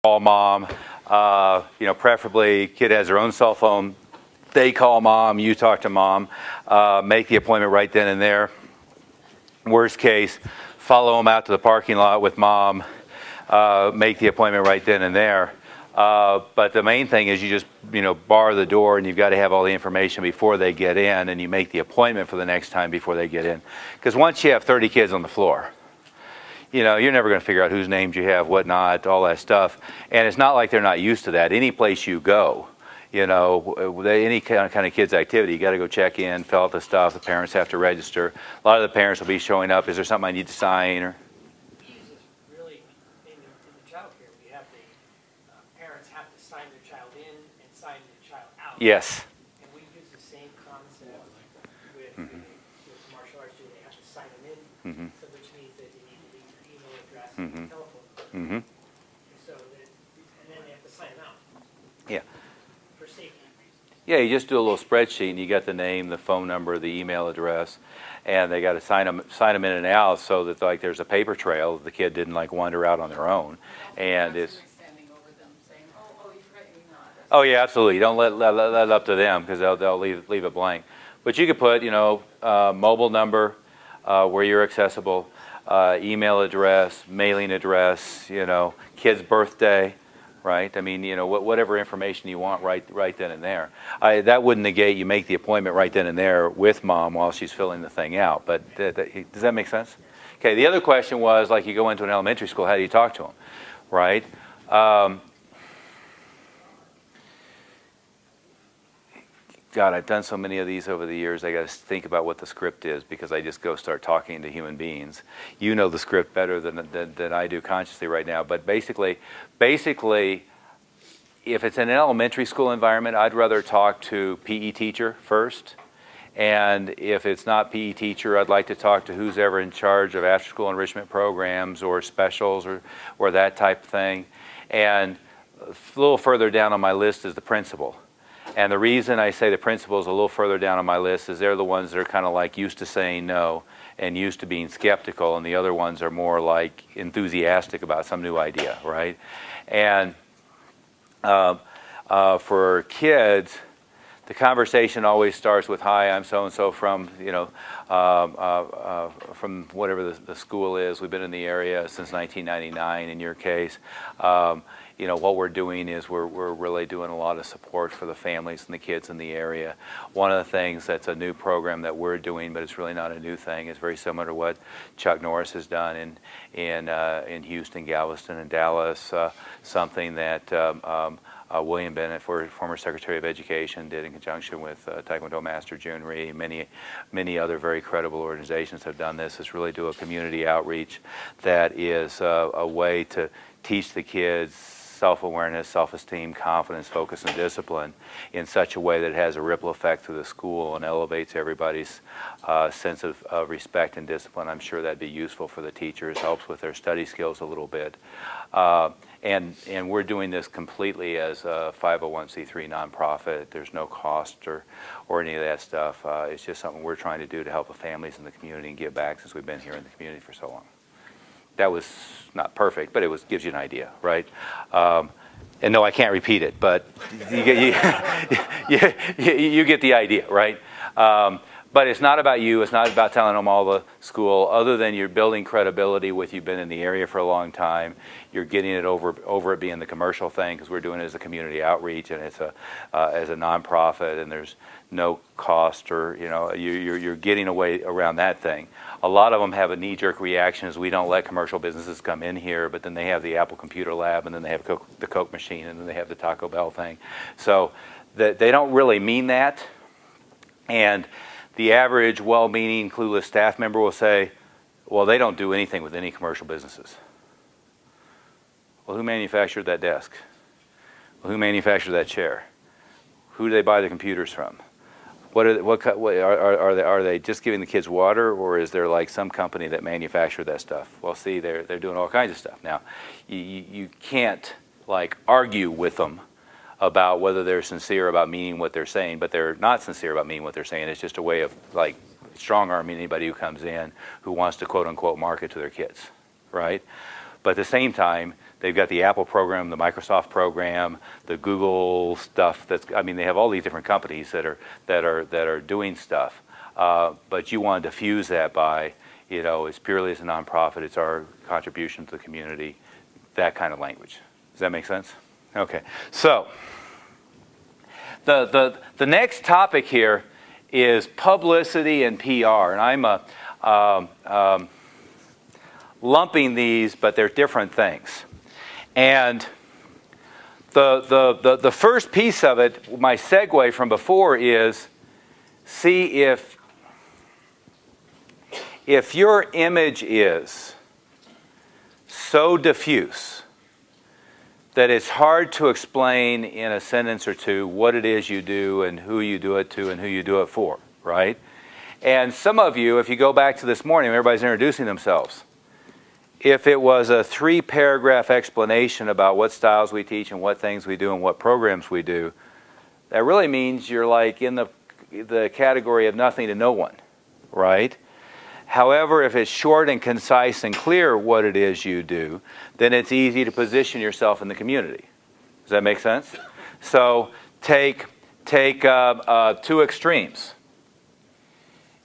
call mom. Preferably kid has their own cell phone. They call mom, you talk to mom, make the appointment right then and there. Worst case, follow them out to the parking lot with mom, make the appointment right then and there. But the main thing is you just, bar the door, and you've got to have all the information before they get in, and you make the appointment for the next time before they get in. Because once you have 30 kids on the floor, you're never going to figure out whose names you have, whatnot, all that stuff. And it's not like they're not used to that. Any place you go, any kind of kids activity, you got to go check in, fill out the stuff. The parents have to register. A lot of the parents will be showing up. Is there something I need to sign? Or Really, in the child care, we have the parents have to sign their child in and sign their child out. Yes. And we use the same concept with martial arts. They have to sign them in, so which means that they need to leave their email address and telephone number. So and then they have to sign them out. Yeah. For safety. Yeah, you just do a little spreadsheet, and you got the name, the phone number, the email address, and they got to sign them in and out so that there's a paper trail. The kid didn't wander out on their own, and it's. Standing over them saying, "Oh, you forgot your email address." Oh yeah, absolutely. Don't let it up to them because they'll leave it blank. But you could put mobile number, where you're accessible, email address, mailing address, kid's birthday. Right. I mean, whatever information you want right then and there. That wouldn't negate you make the appointment right then and there with mom while she's filling the thing out. But does that make sense? Okay. The other question was you go into an elementary school, how do you talk to them? Right. God, I've done so many of these over the years. I got to think about what the script is because I just go start talking to human beings. You know the script better than I do consciously right now. But basically, if it's in an elementary school environment, I'd rather talk to PE teacher first. And if it's not PE teacher, I'd like to talk to who's ever in charge of after-school enrichment programs or specials or that type of thing. And a little further down on my list is the principal. And the reason I say the principal is a little further down on my list is they're the ones that are kind of used to saying no and used to being skeptical, and the other ones are more enthusiastic about some new idea, right? And for kids, the conversation always starts with, "Hi, I'm so-and-so from, from whatever the school is. We've been in the area since 1999 in your case. What we're doing is we're really doing a lot of support for the families and the kids in the area. One of the things that's a new program that we're doing, but it's really not a new thing, is very similar to what Chuck Norris has done in Houston, Galveston, and Dallas. Something that William Bennett, former Secretary of Education, did in conjunction with Taekwondo Master Jun Rhee. Many other very credible organizations have done this. Is really do a community outreach that is a way to teach the kids self-awareness, self-esteem, confidence, focus, and discipline in such a way that it has a ripple effect through the school and elevates everybody's sense of respect and discipline. I'm sure that'd be useful for the teachers, helps with their study skills a little bit. And we're doing this completely as a 501c3 nonprofit. There's no cost or any of that stuff. It's just something we're trying to do to help the families in the community and give back since we've been here in the community for so long. That was not perfect, but it gives you an idea, right? And no, I can't repeat it, but you get the idea, right? But it's not about you. It's not about telling them all the school. Other than you're building credibility with you've been in the area for a long time. You're getting it over it being the commercial thing because we're doing it as a community outreach and it's as a nonprofit and there's no cost or you're getting away around that thing. A lot of them have a knee-jerk reaction as we don't let commercial businesses come in here, but then they have the Apple Computer Lab and then they have the Coke machine and then they have the Taco Bell thing. So they don't really mean that. And the average well-meaning, clueless staff member will say, well, they don't do anything with any commercial businesses. Well, who manufactured that desk? Well, who manufactured that chair? Who do they buy the computers from? Are they just giving the kids water, or is there some company that manufactured that stuff? Well, see, they're doing all kinds of stuff. Now, you can't argue with them about whether they're sincere about meaning what they're saying, but they're not sincere about meaning what they're saying. It's just a way of strong-arming anybody who comes in who wants to quote-unquote market to their kids, right? But at the same time, They've got the Apple program, the Microsoft program, the Google stuff. They have all these different companies that are doing stuff. But you want to diffuse that by, it's purely as a nonprofit. It's our contribution to the community. That kind of language. Does that make sense? Okay. So the next topic here is publicity and PR, and I'm lumping these, but they're different things. And the first piece of it, my segue from before, is see if your image is so diffuse that it's hard to explain in a sentence or two what it is you do and who you do it to and who you do it for, right? And some of you, if you go back to this morning, everybody's introducing themselves. If it was a 3-paragraph explanation about what styles we teach and what things we do and what programs we do, that really means you're like in the category of nothing to no one, right? However, if it's short and concise and clear what it is you do, then it's easy to position yourself in the community. Does that make sense? So take 2 extremes.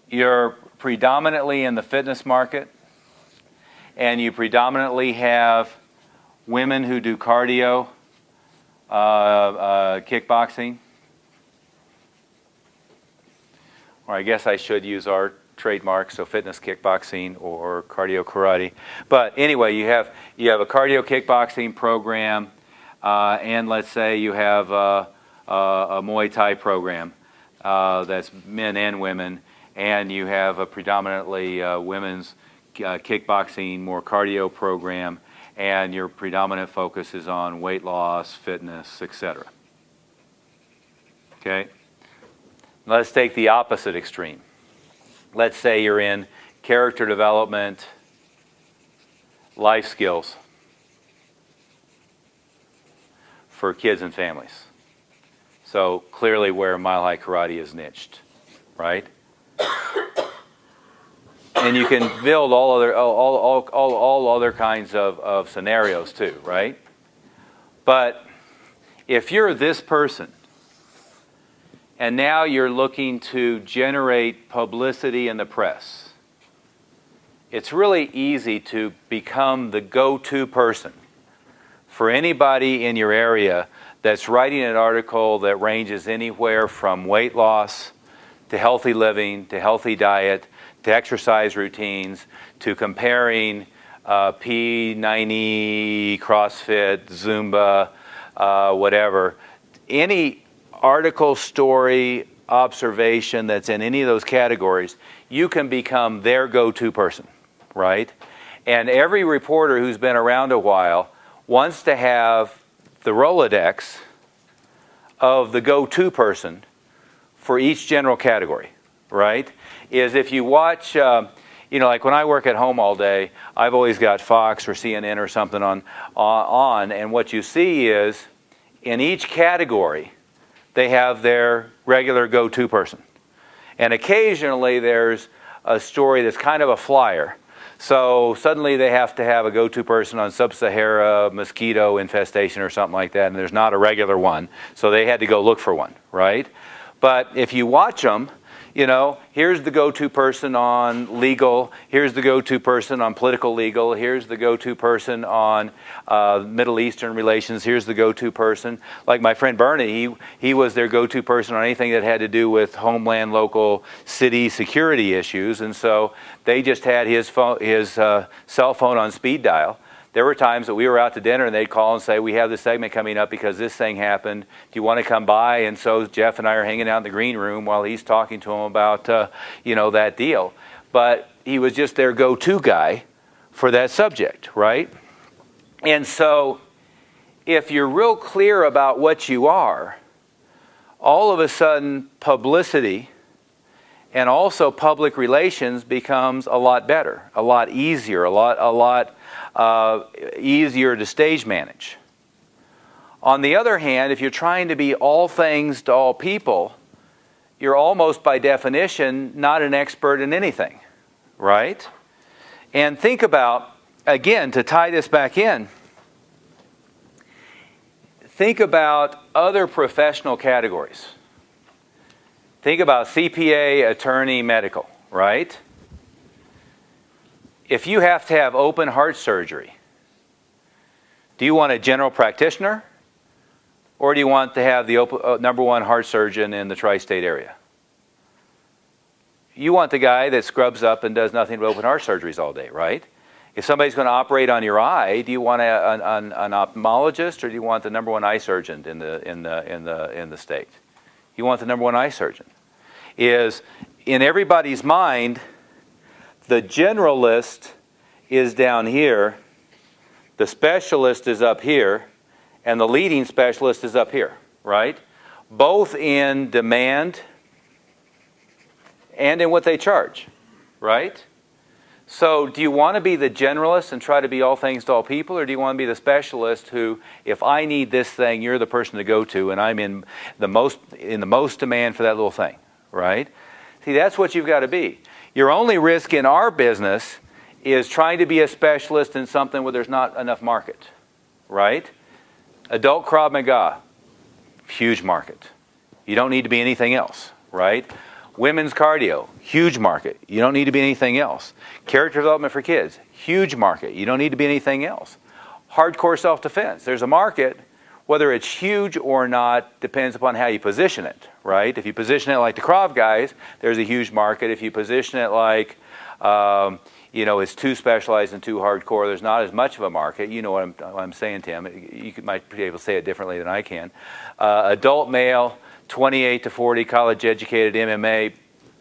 You're predominantly in the fitness market, and you predominantly have women who do cardio, kickboxing, or I guess I should use our trademark, so fitness kickboxing or cardio karate. But anyway, you have a cardio kickboxing program, and let's say you have a Muay Thai program that's men and women, and you have a predominantly women's kickboxing, more cardio program, and your predominant focus is on weight loss, fitness, etc. Okay? Let's take the opposite extreme. Let's say you're in character development, life skills for kids and families. So clearly where Mile High Karate is niched, right? And you can build all other kinds of scenarios too, right? But if you're this person, and now you're looking to generate publicity in the press, it's really easy to become the go-to person for anybody in your area that's writing an article that ranges anywhere from weight loss to healthy living to healthy diet to exercise routines, to comparing P90, CrossFit, Zumba, whatever. Any article, story, observation that's in any of those categories, you can become their go-to person, right? And every reporter who's been around a while wants to have the Rolodex of the go-to person for each general category, right? Is if you watch, like when I work at home all day, I've always got Fox or CNN or something on, and what you see is in each category, they have their regular go-to person. And occasionally there's a story that's kind of a flyer. So suddenly they have to have a go-to person on sub-Sahara mosquito infestation or something like that, and there's not a regular one. So they had to go look for one, right? But if you watch them, here's the go-to person on legal, here's the go-to person on political legal, here's the go-to person on Middle Eastern relations, here's the go-to person. Like my friend Bernie, he was their go-to person on anything that had to do with homeland, local, city security issues, and so they just had his cell phone on speed dial. There were times that we were out to dinner and they'd call and say, we have this segment coming up because this thing happened. Do you want to come by? And so Jeff and I are hanging out in the green room while he's talking to him about, that deal. But he was just their go-to guy for that subject, right? And so if you're real clear about what you are, all of a sudden publicity and also public relations becomes a lot better, a lot easier, a lot easier to stage manage. On the other hand, if you're trying to be all things to all people, you're almost by definition not an expert in anything, right? And think about, again, to tie this back in, think about other professional categories. Think about CPA, attorney, medical, right? If you have to have open heart surgery, do you want a general practitioner, or do you want to have the #1 heart surgeon in the tri-state area? You want the guy that scrubs up and does nothing but open heart surgeries all day, right? If somebody's going to operate on your eye, do you want an ophthalmologist, or do you want the #1 eye surgeon in the state? You want the #1 eye surgeon. Is in everybody's mind, the generalist is down here, the specialist is up here, and the leading specialist is up here, right? Both in demand and in what they charge, right? So do you want to be the generalist and try to be all things to all people, or do you want to be the specialist who, if I need this thing, you're the person to go to, and I'm in the most demand for that little thing, right? See, that's what you've got to be. Your only risk in our business is trying to be a specialist in something where there's not enough market, right? Adult Krav Maga, huge market. You don't need to be anything else, right? Women's cardio, huge market. You don't need to be anything else. Character development for kids, huge market. You don't need to be anything else. Hardcore self-defense, there's a market. Whether it's huge or not depends upon how you position it, right? If you position it like the Krav guys, there's a huge market. If you position it like, it's too specialized and too hardcore, there's not as much of a market. You know what I'm saying, Tim. You might be able to say it differently than I can. Adult male, 28 to 40, college-educated MMA,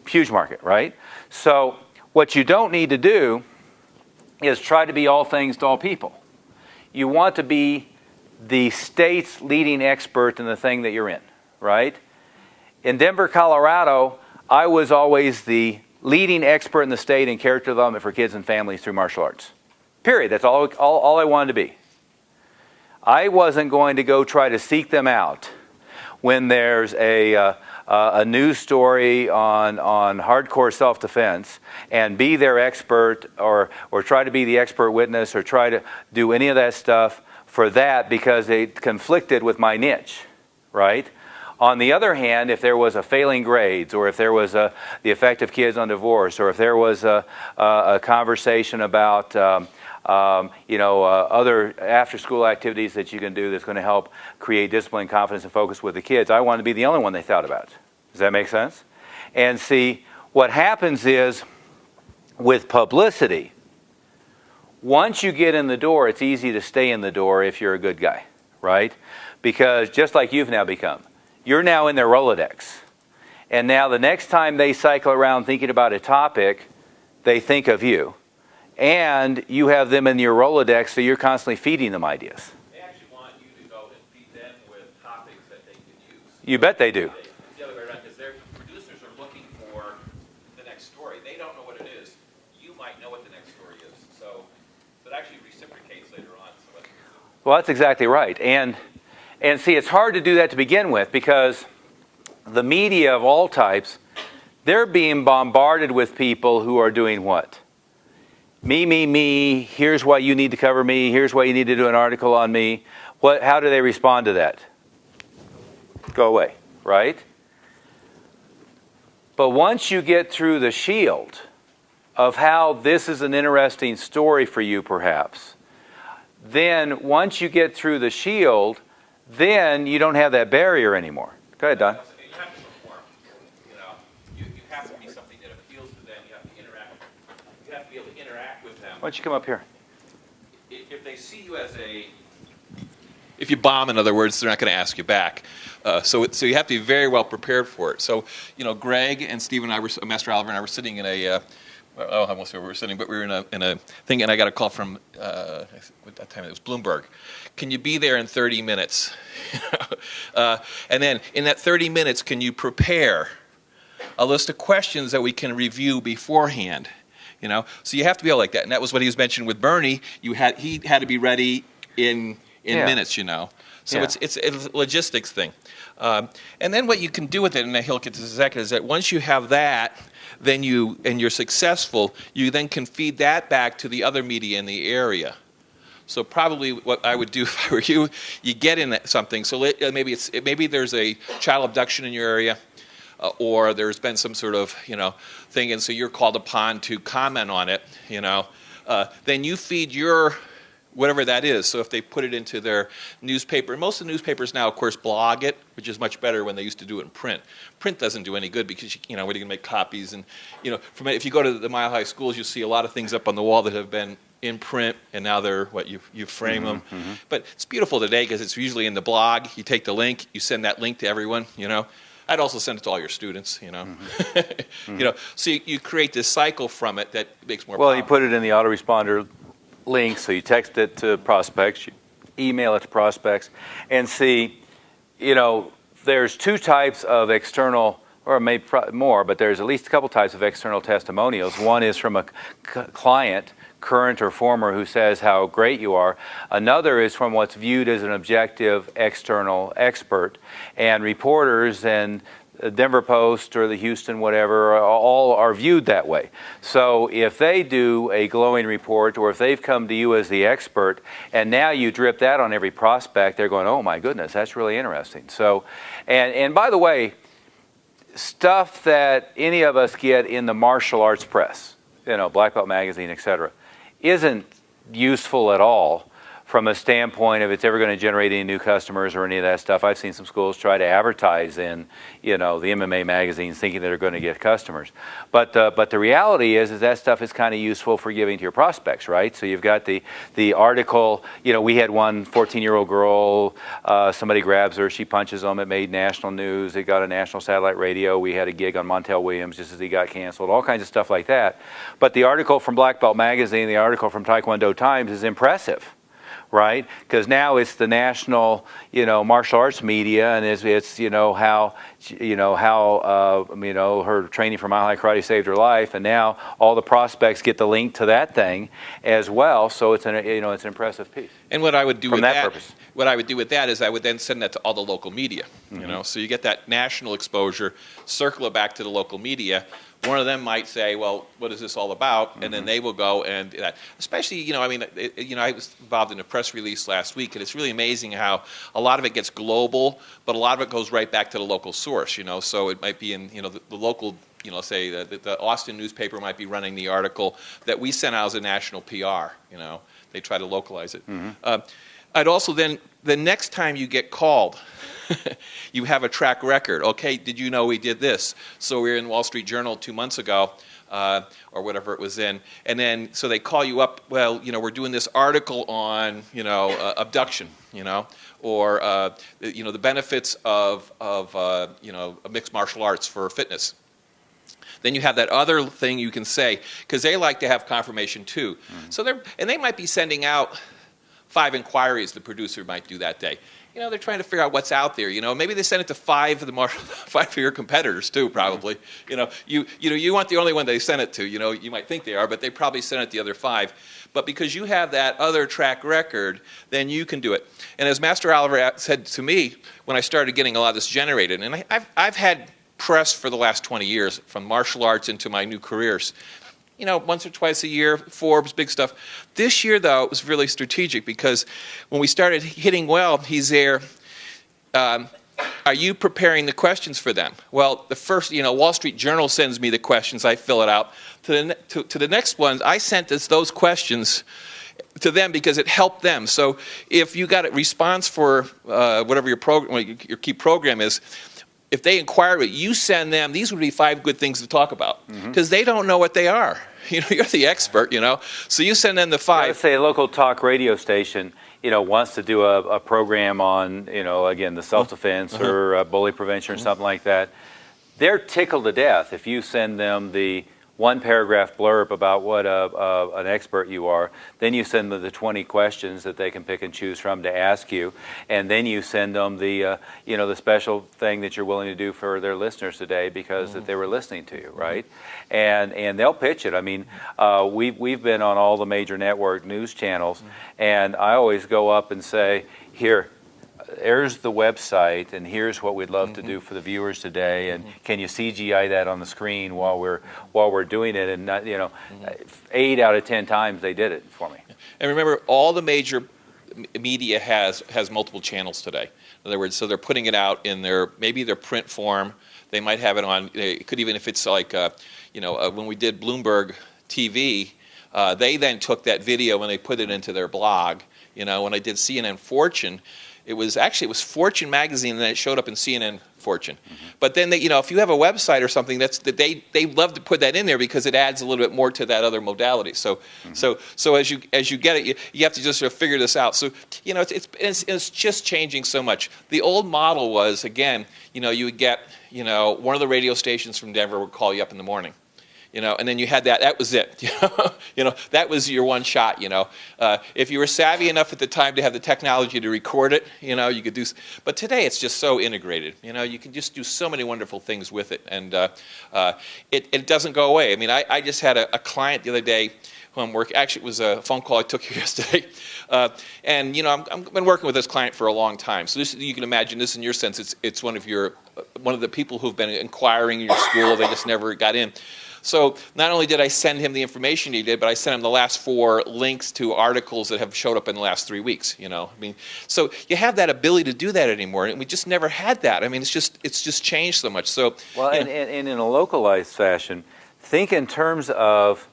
huge market, right? So what you don't need to do is try to be all things to all people. You want to be the state's leading expert in the thing that you're in, right? In Denver, Colorado, I was always the leading expert in the state in character development for kids and families through martial arts. Period. That's all I wanted to be. I wasn't going to go try to seek them out when there's a news story on hardcore self-defense and be their expert or try to be the expert witness or try to do any of that stuff for that because it conflicted with my niche, right? On the other hand, if there was a failing grades, or if there was the effect of kids on divorce, or if there was a conversation about other after-school activities that you can do that's going to help create discipline, confidence, and focus with the kids, I want to be the only one they thought about. Does that make sense? And see, what happens is with publicity, once you get in the door, it's easy to stay in the door if you're a good guy, right? Because just like you've now become, you're now in their Rolodex. And now the next time they cycle around thinking about a topic, they think of you. And you have them in your Rolodex, so you're constantly feeding them ideas. They actually want you to go and feed them with topics that they can use. You bet they do. It's the other way around, because their producers are looking for the next story. They don't know what it is. You might know what the next story is. So it actually reciprocates later on. Well, that's exactly right. And see, it's hard to do that to begin with because the media of all types, they're being bombarded with people who are doing what? Me, here's why you need to cover me, here's why you need to do an article on me. How do they respond to that? Go away, right? But once you get through the shield of how this is an interesting story for you perhaps, then once you get through the shield, then you don't have that barrier anymore. Go ahead, Don. You have to perform. You have to be something that appeals to them. You have to interact. You have to be able to interact with them. Why don't you come up here? If they see you as if you bomb, in other words, they're not going to ask you back. So you have to be very well prepared for it. So, Greg and Steve and I Master Oliver and I were sitting in I won't say where we were sitting, but we were in a thing, and I got a call from, at that time it was Bloomberg. Can you be there in 30 minutes? And then in that 30 minutes, can you prepare a list of questions that we can review beforehand? So you have to be able like that. And that was what he was mentioning with Bernie. He had to be ready in minutes, So Yeah. it's a logistics thing. And then what you can do with it, and he'll get to this in a second, is that once you have that, then you're successful, you then can feed that back to the other media in the area. So probably what I would do if I were you, you get in something. So maybe there's a child abduction in your area, or there's been some sort of thing, and so you're called upon to comment on it. Then you feed your whatever that is. So if they put it into their newspaper, and most of the newspapers now, of course, blog it, which is much better when they used to do it in print. Print doesn't do any good because what are you going to make copies? And if you go to the Mile High schools, you'll see a lot of things up on the wall that have been in print, and now they're you frame them. But it's beautiful today because it's usually in the blog. You take the link, you send that link to everyone. I'd also send it to all your students. So you create this cycle from it that makes more. Well, you put it in the autoresponder link, so you text it to prospects, you email it to prospects, and see, there's two types of external, or maybe more, but there's at least a couple types of external testimonials. One is from a client, current or former, who says how great you are. Another is from what's viewed as an objective external expert, and reporters and the Denver Post or the Houston whatever all are viewed that way. So if they do a glowing report, or if they've come to you as the expert and now you drip that on every prospect, they're going, oh my goodness, that's really interesting. So and by the way, stuff that any of us get in the martial arts press, Black Belt Magazine, etc., isn't useful at all from a standpoint of it's ever going to generate any new customers or any of that stuff. I've seen some schools try to advertise in, the MMA magazines thinking they're going to get customers. But the reality is that stuff is kind of useful for giving to your prospects, right? So you've got the article, we had one 14-year-old girl, somebody grabs her, she punches them, it made national news, it got a national satellite radio, we had a gig on Montel Williams just as he got canceled, all kinds of stuff like that. But the article from Black Belt Magazine, the article from Taekwondo Times is impressive. Right, because now it's the national, martial arts media, and it's how her training for Mile High Karate saved her life, and now all the prospects get the link to that thing as well. So it's it's an impressive piece. And what I would do with that, purpose. What I would do with that is I would then send that to all the local media. So you get that national exposure, circle it back to the local media. One of them might say, well, what is this all about? And then they will go and that. Especially, I was involved in a press release last week, and it's really amazing how a lot of it gets global, but a lot of it goes right back to the local source, So it might be in, the local, say the Austin newspaper might be running the article that we sent out as a national PR, They try to localize it. I'd also then, the next time you get called, you have a track record. Okay, did you know we did this? So we were in Wall Street Journal 2 months ago, or whatever it was in, and then so they call you up. Well, we're doing this article on abduction, or the benefits of mixed martial arts for fitness. Then you have that other thing you can say because they like to have confirmation too. So they might be sending out 5 inquiries the producer might do that day. They're trying to figure out what's out there. Maybe they send it to 5 of your competitors too. Probably. You want the only one they send it to. You might think they are, but they probably sent it to the other 5. But because you have that other track record, then you can do it. And as Master Oliver said to me when I started getting a lot of this generated, and I've had press for the last 20 years, from martial arts into my new careers. Once or twice a year, Forbes, big stuff. This year, though, it was really strategic because when we started hitting well, he's there. Are you preparing the questions for them? Well, the first, Wall Street Journal sends me the questions. I fill it out. To the next ones, I sent those questions to them because it helped them. So if you got a response for whatever your key program is, if they inquire it, you send them, these would be 5 good things to talk about because they don't know what they are. You're the expert, So you send them the 5. Let's say a local talk radio station, wants to do a program on, again, the self-defense or bully prevention or something like that. They're tickled to death if you send them the 1-paragraph blurb about what an expert you are. Then you send them the 20 questions that they can pick and choose from to ask you, and then you send them the the special thing that you're willing to do for their listeners today because that they were listening to you, right? And they'll pitch it. I mean, we've been on all the major network news channels, and I always go up and say, here. Here's the website, and here's what we'd love to do for the viewers today. And can you CGI that on the screen while we're doing it? And 8 out of 10 times they did it for me. And remember, all the major media has multiple channels today. In other words, so they're putting it out in maybe their print form. They might have it on. It could even if it's like when we did Bloomberg TV, they then took that video and they put it into their blog. When I did CNN Fortune, it was Fortune magazine, and then it showed up in CNN Fortune. Mm-hmm. But then if you have a website or something, they love to put that in there because it adds a little bit more to that other modality. So so as you get it, you have to just sort of figure this out. So it's just changing so much. The old model was, again, you would get one of the radio stations from Denver would call you up in the morning. And then you had that was it. That was your one shot. If you were savvy enough at the time to have the technology to record it, you could do. But today it's just so integrated. You can just do so many wonderful things with it, and it doesn't go away. I mean, I just had a client the other day who I'm working. Actually, it was a phone call I took here yesterday, and I've been working with this client for a long time. So you can imagine this in your sense. It's one of the people who've been inquiring in your school. They just never got in. So not only did I send him the information he did, but I sent him the last 4 links to articles that have showed up in the last 3 weeks. So you have that ability to do that anymore, and we just never had that. I mean, it's just changed so much. So and in a localized fashion, think in terms of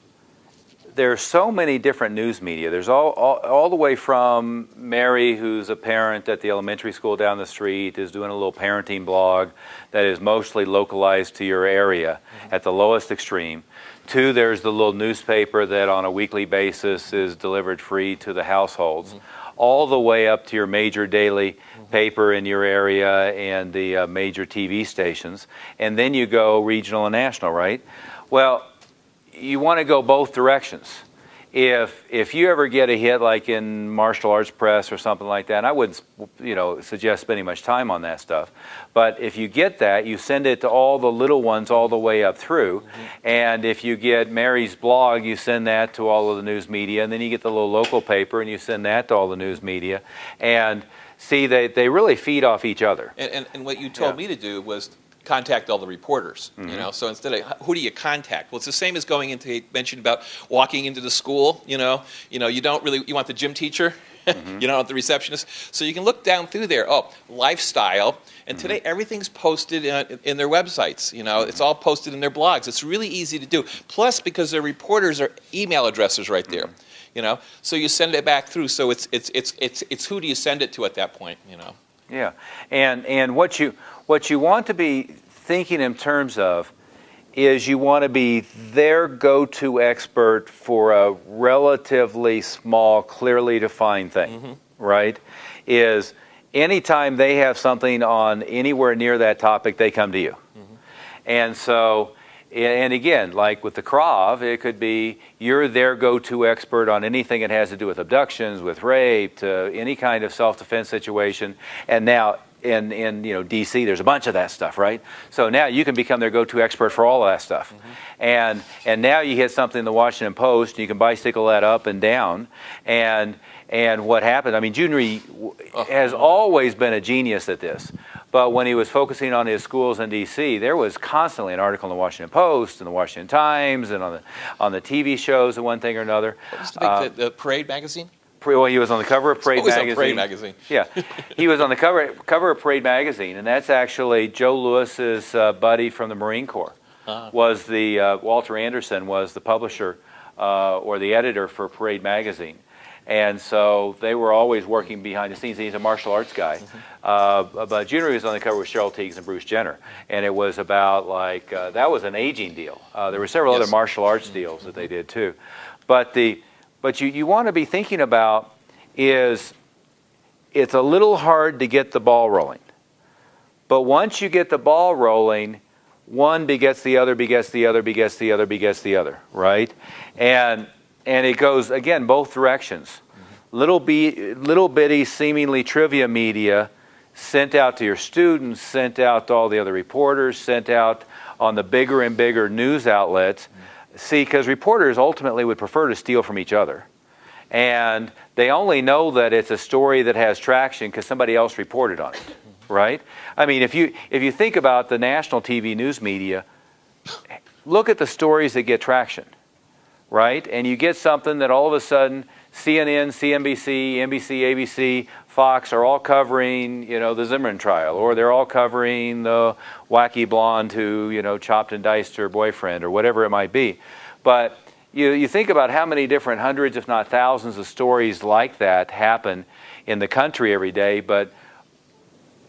there are so many different news media. There's all the way from Mary, who's a parent at the elementary school down the street, is doing a little parenting blog that is mostly localized to your area at the lowest extreme, to there's the little newspaper that on a weekly basis is delivered free to the households, all the way up to your major daily paper in your area and the major TV stations. And then you go regional and national, right? Well, you want to go both directions. If you ever get a hit like in martial arts press or something like that, and I wouldn't suggest spending much time on that stuff, but if you get that, you send it to all the little ones all the way up through. And if you get Mary's blog, you send that to all of the news media, and then you get the little local paper and you send that to all the news media. And see, they really feed off each other. And what you told me to do was contact all the reporters. So instead of who do you contact? Well, it's the same as going into, you mentioned about walking into the school. You don't really, you want the gym teacher. You don't want the receptionist. So you can look down through there. Oh, lifestyle. And today everything's posted in their websites. It's all posted in their blogs. It's really easy to do. Plus, because their reporters are email addresses right there. So you send it back through. So it's who do you send it to at that point? Yeah, and what you want to be thinking in terms of is you want to be their go-to expert for a relatively small, clearly defined thing, right? Is anytime they have something on anywhere near that topic, they come to you. And so, and again, like with the Krav, it could be you're their go-to expert on anything that has to do with abductions, with rape, to any kind of self-defense situation. And now in D.C., there's a bunch of that stuff, right? So now you can become their go-to expert for all of that stuff. And now you hit something in the Washington Post, and you can bicycle that up and down. And what happened, I mean, Junri has always been a genius at this. But when he was focusing on his schools in D.C., there was constantly an article in the Washington Post and the Washington Times and on the TV shows and one thing or another. What was the Parade magazine? Well, he was on the cover of Parade magazine. On Parade magazine. Yeah, he was on the cover of Parade magazine, and that's actually Joe Lewis's buddy from the Marine Corps. Was the Walter Anderson was the publisher or the editor for Parade magazine. And so they were always working behind the scenes. He's a martial arts guy. But Junri was on the cover with Cheryl Tiegs and Bruce Jenner. And it was about that was an aging deal. There were several other martial arts deals that they did too. But you want to be thinking about is it's a little hard to get the ball rolling. But once you get the ball rolling, one begets the other, begets the other, begets the other, begets the other, right? And it goes, again, both directions. Little bitty, seemingly trivia media sent out to your students, sent out to all the other reporters, sent out on the bigger and bigger news outlets. See, because reporters ultimately would prefer to steal from each other. And they only know that it's a story that has traction because somebody else reported on it, right? I mean, if you think about the national TV news media, look at the stories that get traction. Right? And you get something that all of a sudden CNN, CNBC, NBC, ABC, Fox are all covering, the Zimmerman trial, or they're all covering the wacky blonde who, chopped and diced her boyfriend, or whatever it might be. But you think about how many different hundreds, if not thousands, of stories like that happen in the country every day, but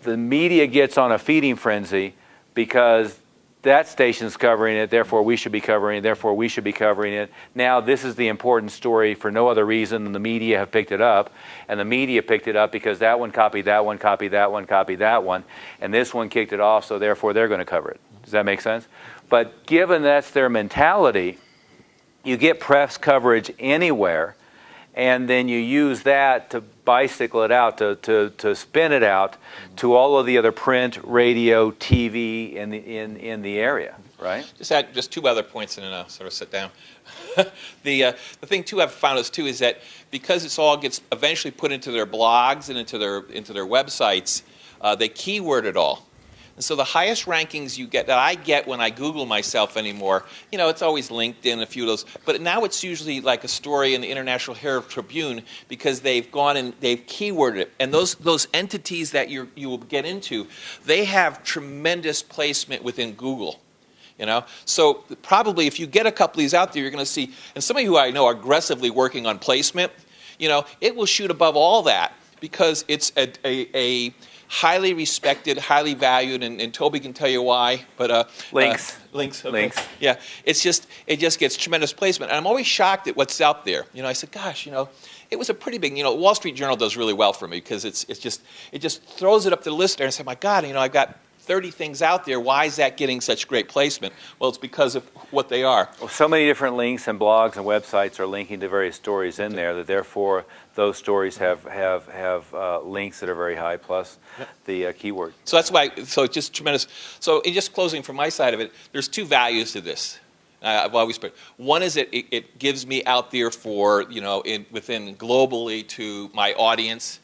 the media gets on a feeding frenzy because that station's covering it, therefore we should be covering it, therefore we should be covering it. Now this is the important story for no other reason than the media have picked it up, and the media picked it up because that one copied that one, copied that one, copied that one, and this one kicked it off, so therefore they're going to cover it. Does that make sense? But given that's their mentality, you get press coverage anywhere, and then you use that to bicycle it out, to spin it out to all of the other print, radio, TV in the area, right? Just two other points, and then I'll sort of sit down. The thing too I've found is that because this all gets eventually put into their blogs and into their websites, they keyword it all. And so the highest rankings that I get when I Google myself anymore, it's always LinkedIn, a few of those, but now it's usually like a story in the International Herald Tribune because they've gone and they've keyworded it. And those entities that you will get into, they have tremendous placement within Google. So probably if you get a couple of these out there, you're going to see, and somebody who I know are aggressively working on placement, it will shoot above all that because it's a highly respected, highly valued, and Toby can tell you why. But links. Okay. Links. Yeah, it just gets tremendous placement, and I'm always shocked at what's out there. I said, gosh, it was a pretty big. Wall Street Journal does really well for me because it just throws it up to the list there, and I said, my God, I've got 30 things out there. Why is that getting such great placement? Well, it's because of what they are. Well, so many different links and blogs and websites are linking to various stories in there that therefore those stories have links that are very high plus the keyword. So that's why. So it's just tremendous. So in just closing from my side of it, there's two values to this. I've always put. One is it gives me out there for within globally to my audience.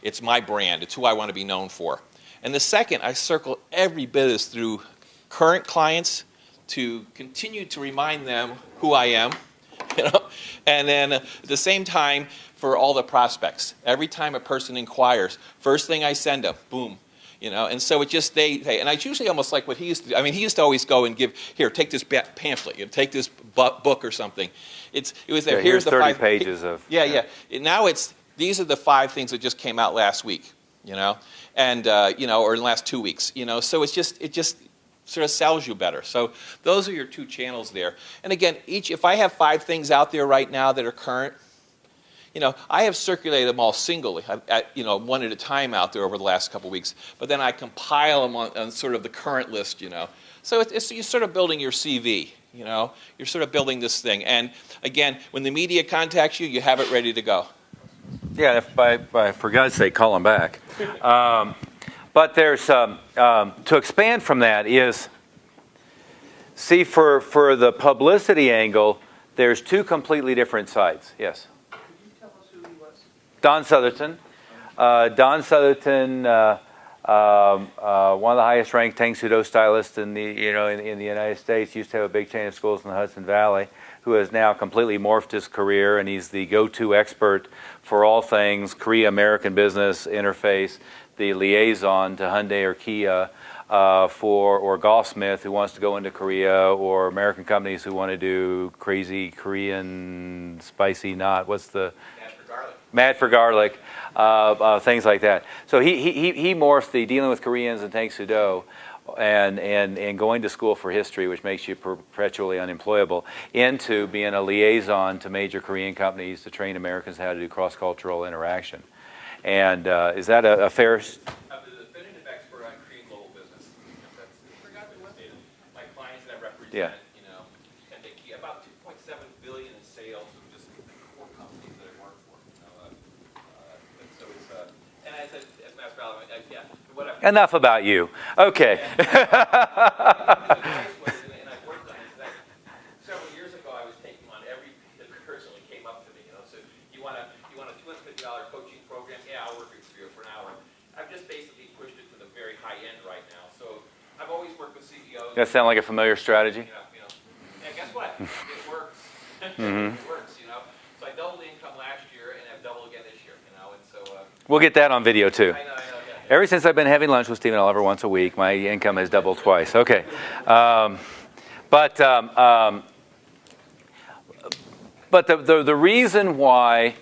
It's my brand. It's who I want to be known for. And the second, I circle every bit of this through current clients to continue to remind them who I am, and then at the same time for all the prospects. Every time a person inquires, first thing I send them, boom, and so it just and I usually almost like what he used to do. I mean, he used to always go and give, here, take this pamphlet, take this book or something. It was there. Here's the 30 5 pages of. Yeah. Now these are the 5 things that just came out last week. And or in the last 2 weeks, so it just sort of sells you better. So those are your two channels there. And again, if I have 5 things out there right now that are current, I have circulated them all singly, one at a time out there over the last couple of weeks. But then I compile them on sort of the current list, So you're sort of building your CV, You're sort of building this thing. And again, when the media contacts you, you have it ready to go. Yeah, for God's sake, call them back. But there's to expand from that is, see, for the publicity angle, there's 2 completely different sides. Yes. Could you tell us who he was? Don Southerton. Don Southerton, one of the highest-ranked Tang Soo Do stylists in the United States, used to have a big chain of schools in the Hudson Valley, who has now completely morphed his career, and he's the go-to expert for all things Korea-American business interface, the liaison to Hyundai or Kia, or Golfsmith who wants to go into Korea, or American companies who want to do crazy Korean spicy what's the Mad for garlic, things like that. So he morphed the dealing with Koreans and Tang Soo Do and going to school for history, which makes you perpetually unemployable, into being a liaison to major Korean companies to train Americans how to do cross-cultural interaction. And is that a fair? I'm the definitive expert on Korean global business. My clients that I represent, Yeah. and they keep about 2.7 billion in sales from just 4 companies that I work for. And so it's and as Master Valley, whatever. Enough about you. Okay. And I've worked on this. Several years ago, I was taking on every person that came up to me. So you want a $250 coaching program? Yeah, I'll work for you for an hour. I've just basically pushed it to the very high end right now. So I've always worked with CEOs. That sound like a familiar strategy? And guess what? It works. It works. So I doubled the income last We'll get that on video too. Ever since I've been having lunch with Stephen Oliver once a week, my income has doubled twice. Okay. But the reason why,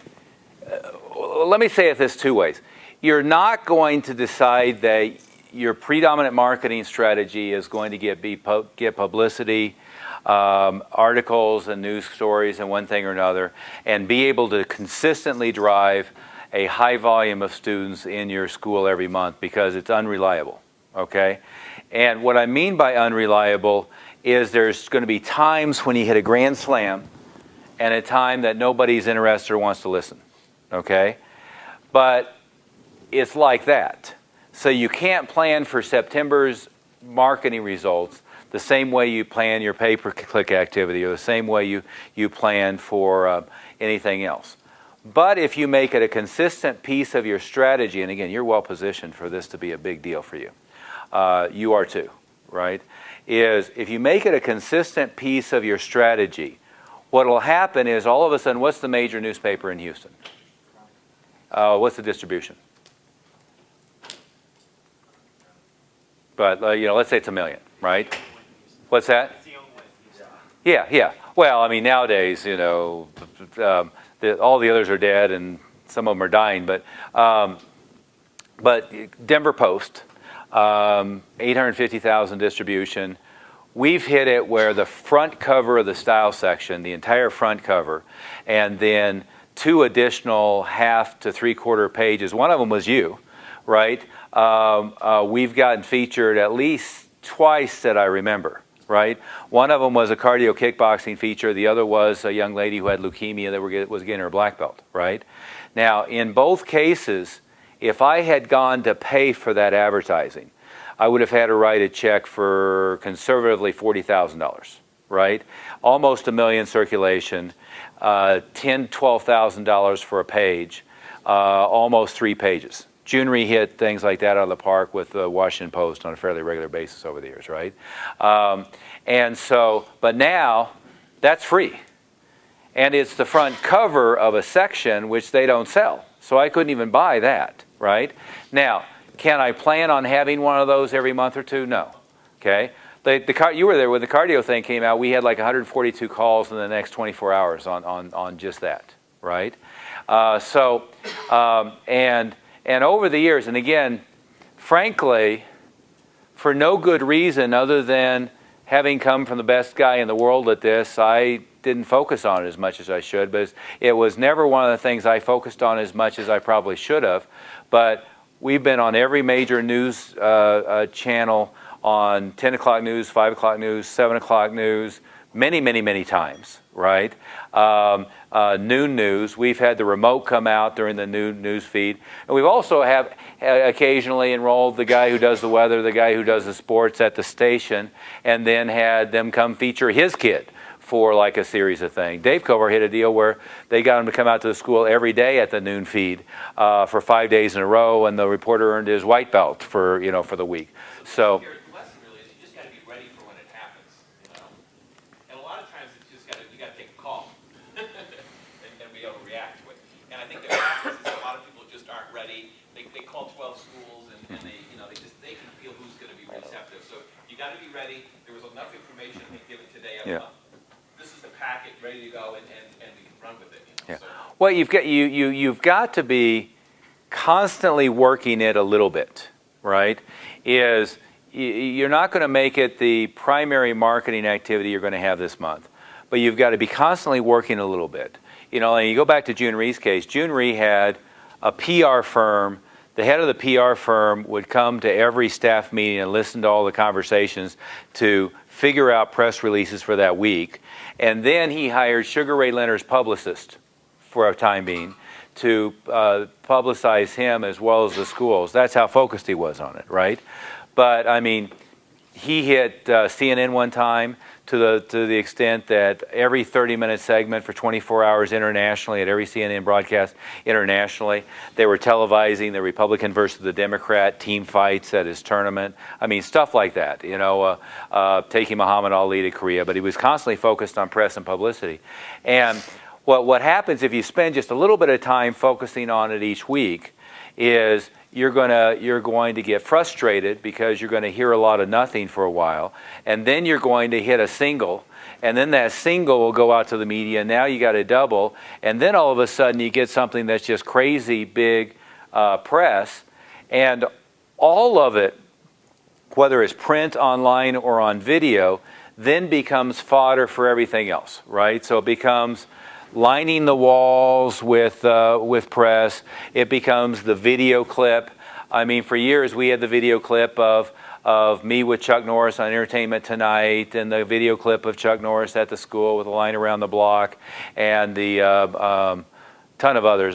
let me say it this two ways. You're not going to decide that your predominant marketing strategy is going to get publicity, articles and news stories and one thing or another, and be able to consistently drive a high volume of students in your school every month, because it's unreliable, okay? And what I mean by unreliable is there's going to be times when you hit a grand slam and a time that nobody's interested or wants to listen, okay? But it's like that. So you can't plan for September's marketing results the same way you plan your pay-per-click activity, or the same way you plan for anything else. But if you make it a consistent piece of your strategy, and again, you're well positioned for this to be a big deal for you. You are too, right? Is if you make it a consistent piece of your strategy, what will happen is all of a sudden, what's the major newspaper in Houston? What's the distribution? But let's say it's 1 million, right? What's that? Yeah. Well, I mean, nowadays, all the others are dead and some of them are dying. But Denver Post, 850,000 distribution. We've hit it where the front cover of the style section, the entire front cover, and then 2 additional half to 3/4 pages. One of them was you, right? We've gotten featured at least twice that I remember, right? One of them was a cardio kickboxing feature. The other was a young lady who had leukemia that was getting her black belt, right? Now, in both cases, if I had gone to pay for that advertising, I would have had to write a check for conservatively $40,000, right? Almost 1 million circulation, $10,000, $12,000 for a page, almost 3 pages. Junri hit things like that out of the park with the Washington Post on a fairly regular basis over the years, right? But now, that's free. And it's the front cover of a section which they don't sell. So I couldn't even buy that, right? Now, can I plan on having one of those every month or two? No. Okay? You were there when the cardio thing came out. We had like 142 calls in the next 24 hours on just that, right? And over the years, and again, frankly, for no good reason other than having come from the best guy in the world at this, I didn't focus on it as much as I should. But it was never one of the things I focused on as much as I probably should have. But we've been on every major news channel, on 10 o'clock news, 5 o'clock news, 7 o'clock news, many, many, many times, right? Noon news. We've had the remote come out during the noon news feed. And we've also have occasionally enrolled the guy who does the weather, the guy who does the sports at the station, and then had them come feature his kid for like a series of things. Dave Kovar hit a deal where they got him to come out to the school every day at the noon feed for 5 days in a row, and the reporter earned his white belt for the week. So the lesson really is you just got to be ready for when it happens, And a lot of times it's just you got to take a call and be able to react to it. And I think that what happens is a lot of people just aren't ready. They call 12 schools and they can feel who's going to be receptive. So you got to be ready. There was enough information to give it today. This is the packet ready to go, and we can run with it. Yeah. Well, you've got to be constantly working it a little bit, right? You're not going to make it the primary marketing activity you're going to have this month, but you've got to be constantly working a little bit. And you go back to June Rhee's case. June Rhee had a PR firm. The head of the PR firm would come to every staff meeting and listen to all the conversations to figure out press releases for that week. And then he hired Sugar Ray Leonard's publicist for a time being to publicize him as well as the schools. That's how focused he was on it, right? But, I mean, he hit CNN one time to the extent that every 30-minute segment for 24 hours internationally at every CNN broadcast internationally, they were televising the Republican versus the Democrat team fights at his tournament. I mean, stuff like that, taking Muhammad Ali to Korea. But he was constantly focused on press and publicity. And what happens if you spend just a little bit of time focusing on it each week is you're going to get frustrated because you're going to hear a lot of nothing for a while, and then you're going to hit a single, and then that single will go out to the media. Now you got a double, and then all of a sudden you get something that's just crazy big press, and all of it, whether it's print, online, or on video, then becomes fodder for everything else, right? So it becomes lining the walls with press. It becomes the video clip. I mean, for years we had the video clip of me with Chuck Norris on Entertainment Tonight, and the video clip of Chuck Norris at the school with a line around the block, and the ton of others.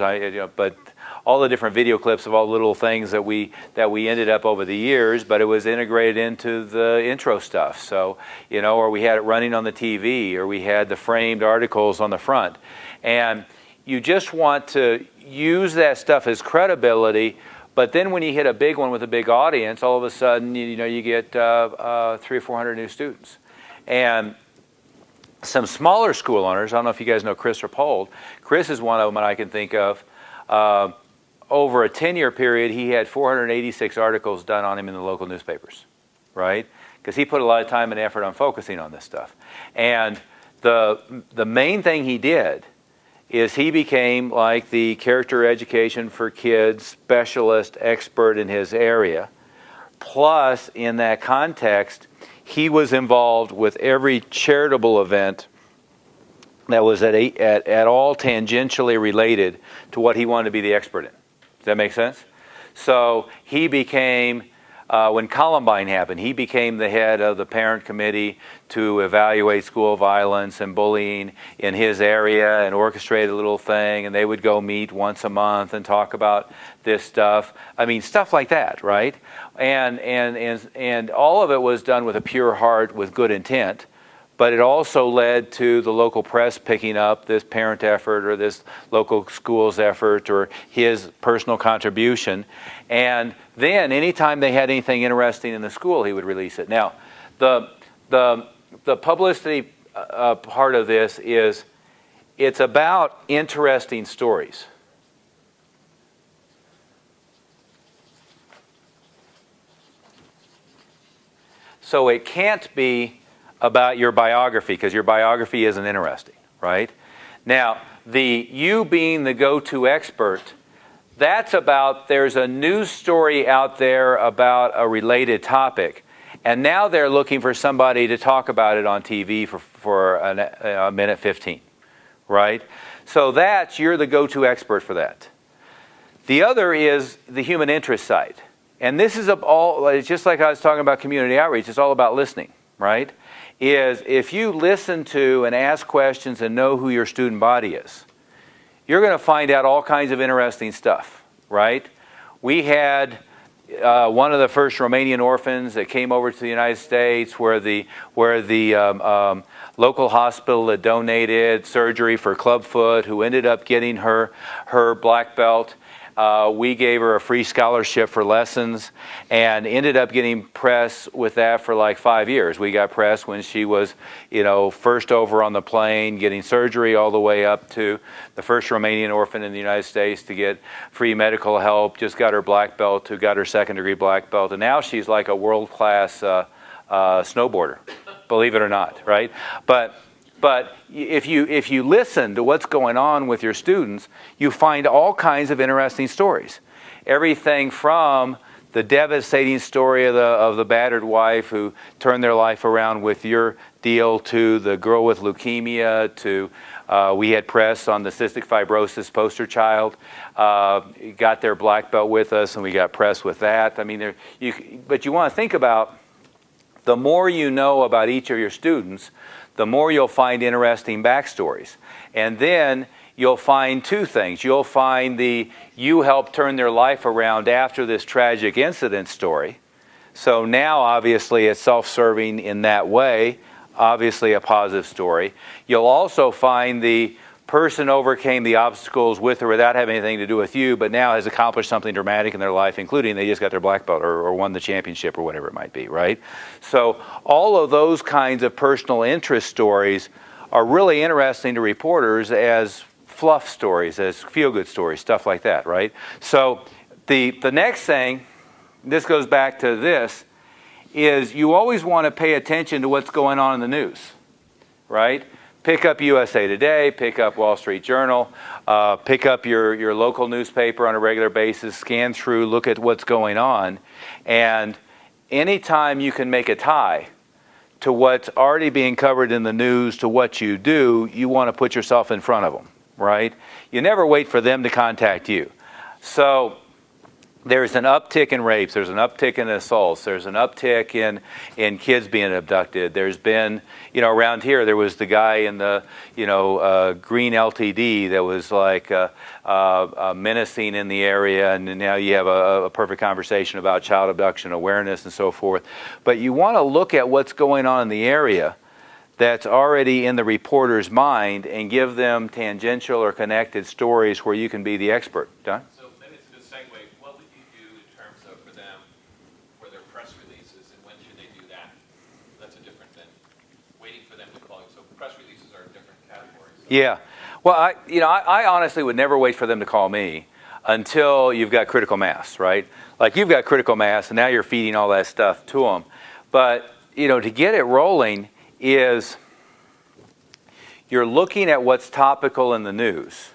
But all the different video clips of all the little things that we ended up over the years, but it was integrated into the intro stuff. So, or we had it running on the TV, or we had the framed articles on the front. And you just want to use that stuff as credibility, but then when you hit a big one with a big audience, all of a sudden, you get 300 or 400 new students. And some smaller school owners, I don't know if you guys know Chris Rapold. Chris is one of them that I can think of. Over a 10-year period, he had 486 articles done on him in the local newspapers, right? Because he put a lot of time and effort on focusing on this stuff. And the main thing he did is he became like the character education for kids specialist expert in his area. Plus, in that context, he was involved with every charitable event that was at all tangentially related to what he wanted to be the expert in. Does that make sense? So he became, when Columbine happened, he became the head of the parent committee to evaluate school violence and bullying in his area and orchestrate a little thing, and they would go meet once a month and talk about this stuff. I mean, stuff like that, right? And all of it was done with a pure heart, with good intent. But it also led to the local press picking up this parent effort or this local school's effort or his personal contribution. And then anytime they had anything interesting in the school, he would release it. Now, the publicity part of this is it's about interesting stories. So it can't be about your biography, because your biography isn't interesting, right? Now, you being the go-to expert, that's about there's a news story out there about a related topic, and now they're looking for somebody to talk about it on TV for a minute 15, right? So you're the go-to expert for that. The other is the human interest side. And this is it's just like I was talking about community outreach, it's all about listening, right? Is if you listen to and ask questions and know who your student body is, you're going to find out all kinds of interesting stuff, right? We had one of the first Romanian orphans that came over to the United States where the local hospital had donated surgery for clubfoot, who ended up getting her black belt. We gave her a free scholarship for lessons and ended up getting press with that for like 5 years. We got press when she was, first over on the plane, getting surgery, all the way up to the first Romanian orphan in the United States to get free medical help, just got her black belt, who got her second-degree black belt. And now she's like a world-class snowboarder, believe it or not, right? But if you listen to what's going on with your students, you find all kinds of interesting stories. Everything from the devastating story of the battered wife who turned their life around with your deal, to the girl with leukemia, to we had press on the cystic fibrosis poster child, got their black belt with us, and we got press with that. I mean, but you want to think about the more you know about each of your students, the more you'll find interesting backstories. And then you'll find two things. You'll find you helped turn their life around after this tragic incident story. So now, obviously, it's self-serving in that way, obviously a positive story. You'll also find the person overcame the obstacles with or without having anything to do with you, but now has accomplished something dramatic in their life, including they just got their black belt or won the championship or whatever it might be, right? So all of those kinds of personal interest stories are really interesting to reporters as fluff stories, as feel-good stories, stuff like that, right? So The next thing, this goes back to this, is you always want to pay attention to what's going on in the news, right? Pick up USA Today, pick up Wall Street Journal, pick up your local newspaper on a regular basis, scan through, look at what's going on, and anytime you can make a tie to what's already being covered in the news to what you do, you want to put yourself in front of them, right? You never wait for them to contact you. So there's an uptick in rapes, there's an uptick in assaults, there's an uptick in kids being abducted. There's been, around here there was the guy in the, green LTD that was like menacing in the area, and now you have a perfect conversation about child abduction awareness and so forth. But you want to look at what's going on in the area that's already in the reporter's mind and give them tangential or connected stories where you can be the expert. Don? Yeah. Well, I honestly would never wait for them to call me until you've got critical mass, right? Like you've got critical mass and now you're feeding all that stuff to them. But, to get it rolling is you're looking at what's topical in the news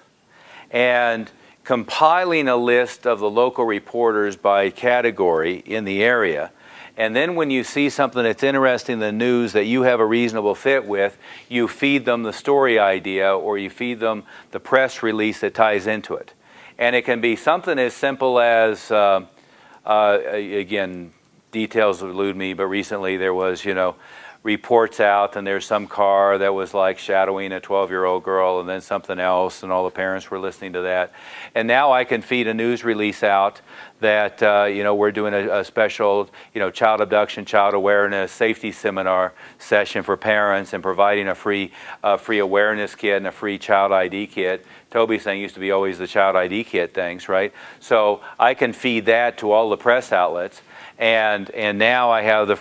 and compiling a list of the local reporters by category in the area. And then when you see something that's interesting in the news that you have a reasonable fit with, you feed them the story idea or you feed them the press release that ties into it. And it can be something as simple as, again, details elude me, but recently there was, reports out and there's some car that was like shadowing a 12-year-old girl and then something else and all the parents were listening to that. And now I can feed a news release out that, we're doing a special, child abduction, child awareness, safety seminar session for parents and providing a free awareness kit and a free child ID kit. Toby's thing used to be always the child ID kit things, right? So I can feed that to all the press outlets and now I have the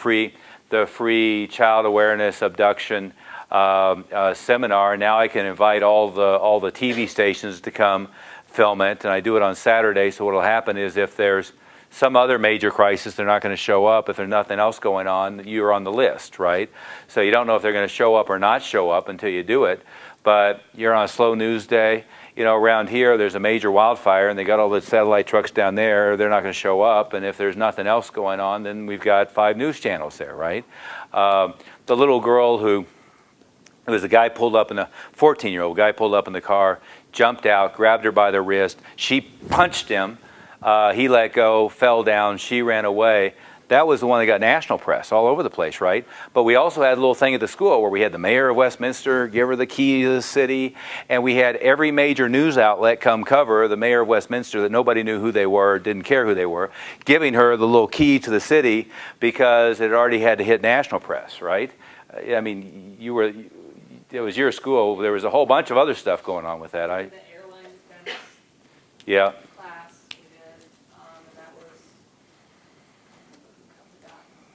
free child awareness abduction seminar. Now I can invite all the TV stations to come film it, and I do it on Saturday. So what will happen is if there's some other major crisis, they're not going to show up. If there's nothing else going on, you're on the list, right? So you don't know if they're going to show up or not show up until you do it. But you're on a slow news day. Around here, there's a major wildfire, and they got all the satellite trucks down there. They're not going to show up. And if there's nothing else going on, then we've got 5 news channels there, right? The little girl it was a guy pulled up in a 14-year-old guy pulled up in the car, jumped out, grabbed her by the wrist. She punched him. He let go, fell down. She ran away. That was the one that got national press all over the place, right? But we also had a little thing at the school where we had the mayor of Westminster give her the key to the city, and we had every major news outlet come cover the mayor of Westminster that nobody knew who they were, didn't care who they were, giving her the little key to the city because it already had to hit national press, right? I mean, it was your school. There was a whole bunch of other stuff going on with that. The airline defense Yeah. class we did, and that was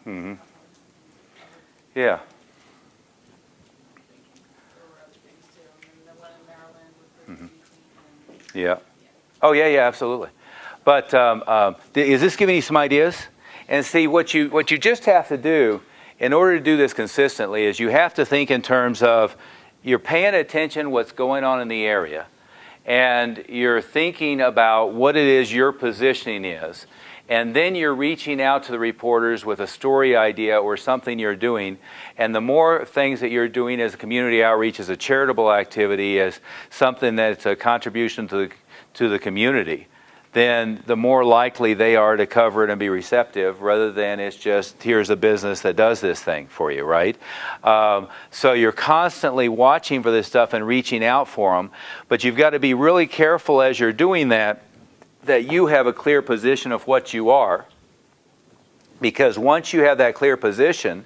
Mm-hmm. Yeah. There were other things too. And the one in Maryland with the Mm-hmm. Yeah. Oh, yeah, absolutely. But is this giving you some ideas? And see, what you just have to do in order to do this consistently is you have to think in terms of you're paying attention what's going on in the area, and you're thinking about what it is your positioning is. And then you're reaching out to the reporters with a story idea or something you're doing. And the more things that you're doing as a community outreach, as a charitable activity, as something that's a contribution to the community, then the more likely they are to cover it and be receptive, rather than it's just, here's a business that does this thing for you, right? So you're constantly watching for this stuff and reaching out for them. But you've got to be really careful as you're doing that you have a clear position of what you are. Because once you have that clear position,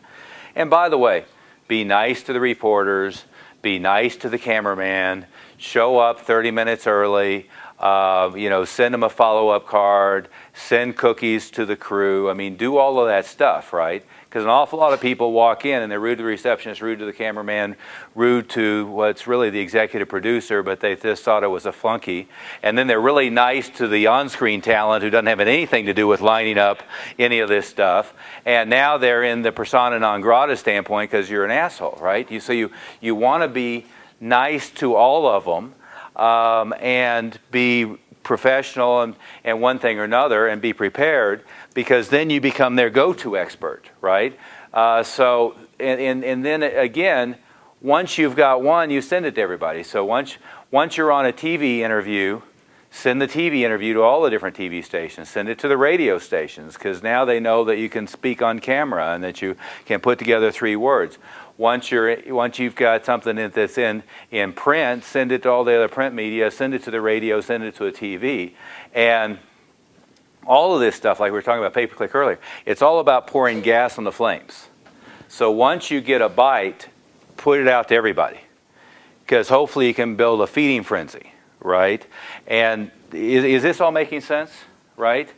and by the way, be nice to the reporters, be nice to the cameraman, show up 30 minutes early, Send them a follow-up card, send cookies to the crew. I mean, do all of that stuff, right? Because an awful lot of people walk in and they're rude to the receptionist, rude to the cameraman, rude to what's really the executive producer, but they just thought it was a flunky. And then they're really nice to the on-screen talent who doesn't have anything to do with lining up any of this stuff. And now they're in the persona non grata standpoint because you're an asshole, right? So you want to be nice to all of them and be professional and one thing or another and be prepared, because then you become their go-to expert, right? And then again, once you've got one, you send it to everybody. So once you're on a TV interview, send the TV interview to all the different TV stations. Send it to the radio stations, because now they know that you can speak on camera and that you can put together 3 words. Once you've got something that's in print, send it to all the other print media, send it to the radio, send it to a TV. And all of this stuff, like we were talking about pay-per-click earlier, it's all about pouring gas on the flames. So once you get a bite, put it out to everybody, because hopefully you can build a feeding frenzy, right? And is this all making sense, right?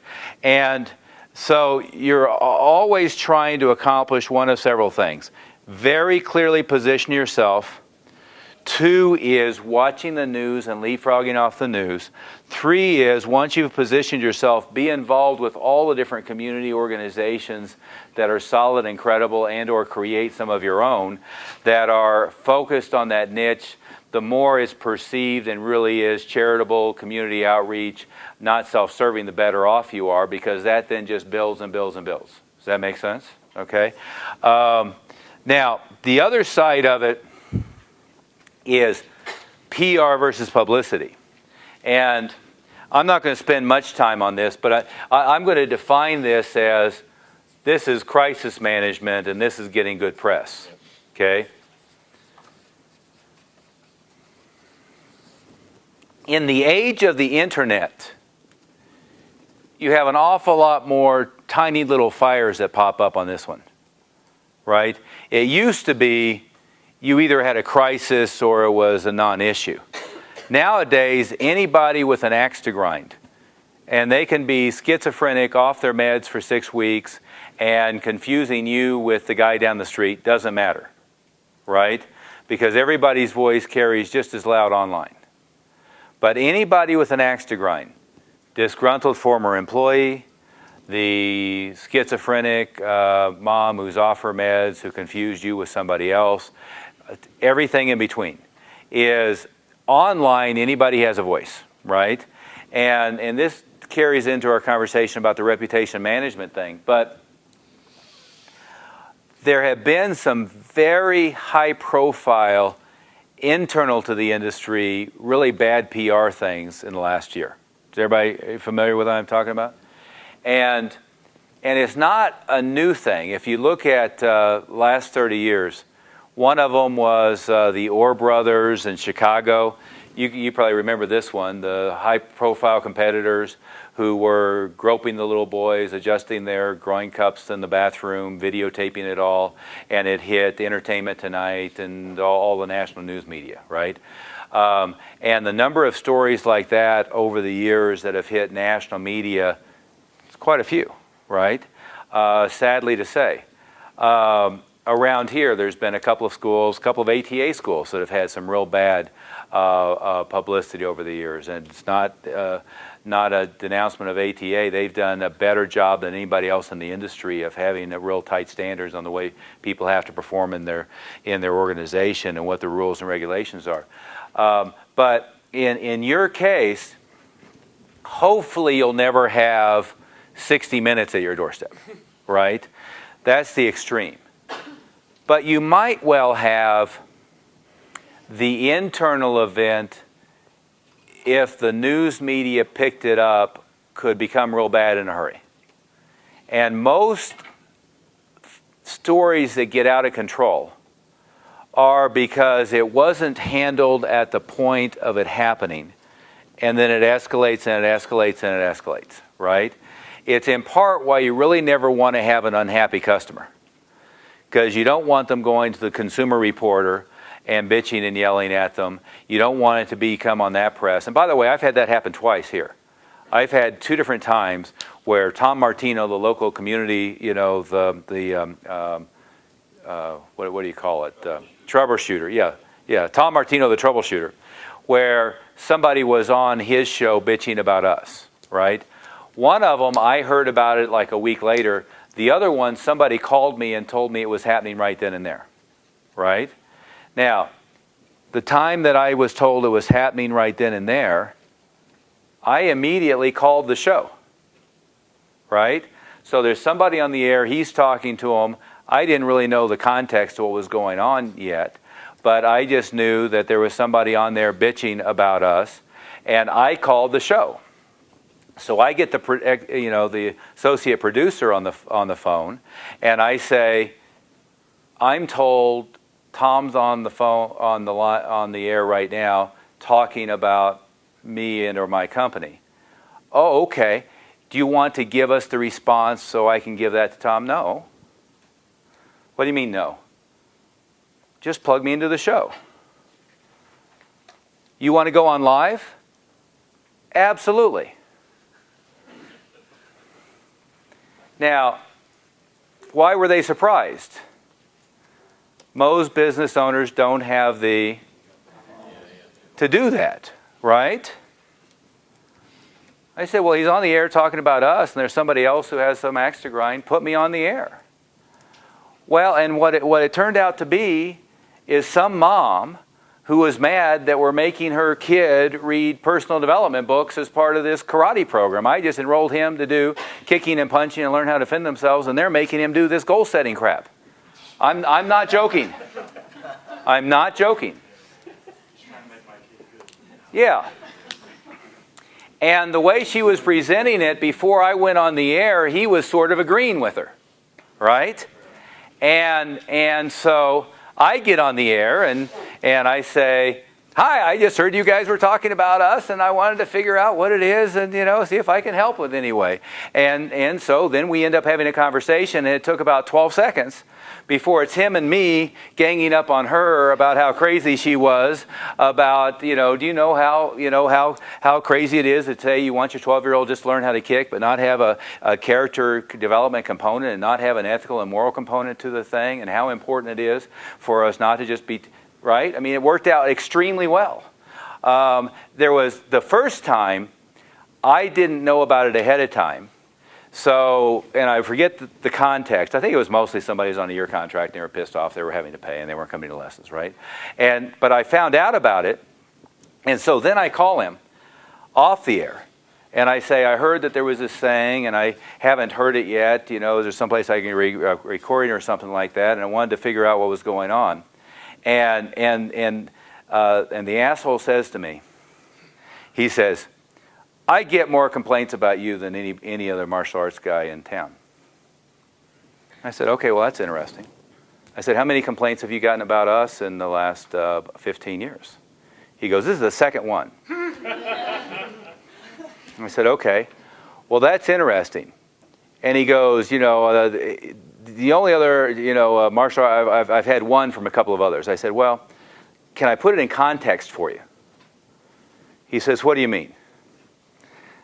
And so you're always trying to accomplish one of several things. Very clearly position yourself. 2 is watching the news and leapfrogging off the news. 3 is, once you've positioned yourself, be involved with all the different community organizations that are solid and credible, and or create some of your own that are focused on that niche. The more is perceived and really is charitable, community outreach, not self-serving, the better off you are, because that then just builds and builds and builds. Does that make sense? Okay. Now, the other side of it is PR versus publicity. And I'm not going to spend much time on this, but I'm going to define this as, this is crisis management and this is getting good press. Okay? In the age of the internet, you have an awful lot more tiny little fires that pop up on this one. Right? It used to be you either had a crisis or it was a non-issue. Nowadays, anybody with an axe to grind, and they can be schizophrenic, off their meds for 6 weeks, and confusing you with the guy down the street, doesn't matter, right? Because everybody's voice carries just as loud online. But anybody with an axe to grind, disgruntled former employee, the schizophrenic mom who's off her meds, who confused you with somebody else, everything in between, is online. Anybody has a voice, right? And this carries into our conversation about the reputation management thing. But there have been some very high-profile, internal to the industry, really bad PR things in the last year. Is everybody familiar with what I'm talking about? And it's not a new thing. If you look at last 30 years, one of them was the Orr brothers in Chicago. You probably remember this one, the high-profile competitors who were groping the little boys, adjusting their groin cups in the bathroom, videotaping it all, and it hit Entertainment Tonight and all the national news media, right? And the number of stories like that over the years that have hit national media, quite a few, right? Sadly to say. Around here, there's been a couple of schools, a couple of ATA schools that have had some real bad publicity over the years. And it's not a denouncement of ATA. They've done a better job than anybody else in the industry of having a real tight standards on the way people have to perform in their organization and what the rules and regulations are. But in your case, hopefully you'll never have 60 minutes at your doorstep, right? That's the extreme. But you might well have the internal event, if the news media picked it up, could become real bad in a hurry. And most stories that get out of control are because it wasn't handled at the point of it happening, and then it escalates and it escalates and it escalates, right? It's in part why you really never want to have an unhappy customer, because you don't want them going to the Consumer Reporter and bitching and yelling at them. You don't want it to become on that press. And by the way, I've had that happen twice here. I've had 2 different times where Tom Martino, the local community, what do you call it? Troubleshooter. Yeah. Tom Martino, the troubleshooter, where somebody was on his show bitching about us, right? One of them, I heard about it like a week later. The other one, somebody called me and told me it was happening right then and there, right? Now, the time that I was told it was happening right then and there, I immediately called the show, right? So there's somebody on the air, he's talking to him. I didn't really know the context of what was going on yet, but I just knew that there was somebody on there bitching about us, and I called the show. So I get the associate producer on the phone, and I say, I'm told Tom's on the phone on the air right now talking about me and or my company. Oh, okay. Do you want to give us the response so I can give that to Tom? No. What do you mean no? Just plug me into the show. You want to go on live? Absolutely. Now, why were they surprised? Most business owners don't have to do that, right? I said, well, he's on the air talking about us, and there's somebody else who has some axe to grind. Put me on the air. Well, and what it turned out to be is some mom who was mad that we're making her kid read personal development books as part of this karate program. I just enrolled him to do kicking and punching and learn how to defend themselves, and they're making him do this goal-setting crap. I'm not joking. I'm not joking. Yeah. And the way she was presenting it before I went on the air, he was sort of agreeing with her, right? And so I get on the air and I say, hi, I just heard you guys were talking about us, and I wanted to figure out what it is and, see if I can help with any way. And so then we end up having a conversation, and it took about 12 seconds before it's him and me ganging up on her about how crazy she was, about, do you know how crazy it is to say you want your 12-year-old just to learn how to kick, but not have a character development component and not have an ethical and moral component to the thing, and how important it is for us not to just be, right? I mean, it worked out extremely well. There was the first time, I didn't know about it ahead of time. So, and I forget the context. I think it was mostly somebody who's on a year contract and they were pissed off they were having to pay and they weren't coming to lessons, right? But I found out about it, and so then I call him off the air. And I say, I heard that there was this thing, and I haven't heard it yet. Is there someplace I can record it or something like that? And I wanted to figure out what was going on. And the asshole says to me, he says, I get more complaints about you than any other martial arts guy in town. I said, okay, well, that's interesting. I said, how many complaints have you gotten about us in the last 15 years? He goes, this is the second one. I said, okay, well, that's interesting. And he goes, the only other, martial art, I've had one from a couple of others. I said, well, can I put it in context for you? He says, what do you mean?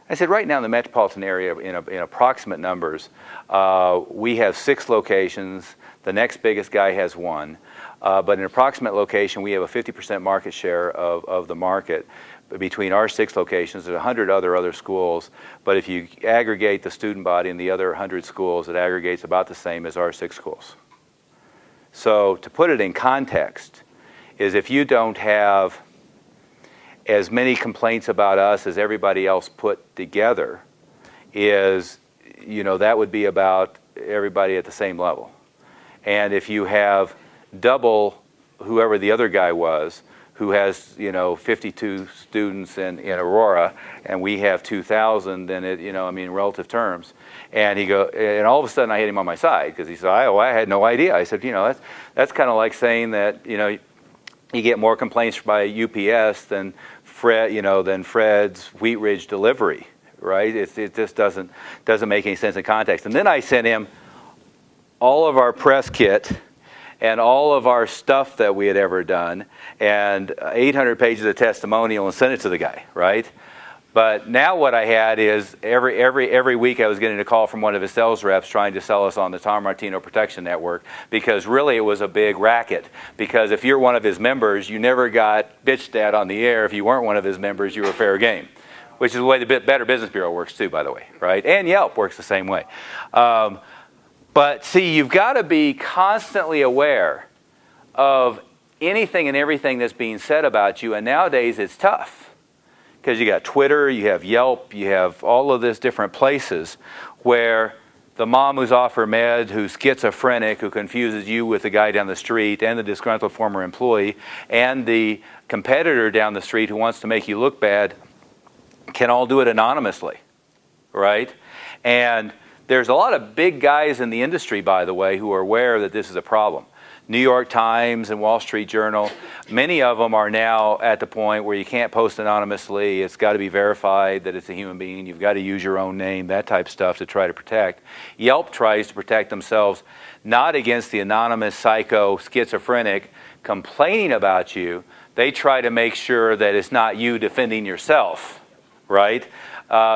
I said, right now in the metropolitan area, in approximate numbers, we have 6 locations. The next biggest guy has 1. But in approximate location, we have a 50% market share of the market. Between our 6 locations, there's 100 other schools. But if you aggregate the student body in the other 100 schools, it aggregates about the same as our 6 schools. So to put it in context, is if you don't have as many complaints about us as everybody else put together, is, that would be about everybody at the same level. And if you have double whoever the other guy was, who has, 52 students in Aurora, and we have 2,000, then it, in relative terms. And and all of a sudden I had him on my side, because he said, I had no idea. I said, that's kind of like saying that, you get more complaints by UPS than Fred's Wheat Ridge delivery, right? It just doesn't make any sense in context. And then I sent him all of our press kit and all of our stuff that we had ever done, and 800 pages of testimonial, and send it to the guy, right? But now what I had is every week I was getting a call from one of his sales reps trying to sell us on the Tom Martino Protection Network, because really it was a big racket. Because if you're one of his members, you never got bitched at on the air. If you weren't one of his members, you were fair game, which is the way the Better Business Bureau works too, by the way, right? And Yelp works the same way. But see, you've got to be constantly aware of anything and everything that's being said about you, and nowadays it's tough. Because you got Twitter, you have Yelp, you have all of these different places where the mom who's off her med, who's schizophrenic, who confuses you with the guy down the street, and the disgruntled former employee, and the competitor down the street who wants to make you look bad, can all do it anonymously, right? And there's a lot of big guys in the industry, by the way, who are aware that this is a problem. New York Times and Wall Street Journal, many of them are now at the point where you can't post anonymously. It's got to be verified that it's a human being. You've got to use your own name, that type of stuff to try to protect. Yelp tries to protect themselves not against the anonymous psycho schizophrenic complaining about you. They try to make sure that it's not you defending yourself, right?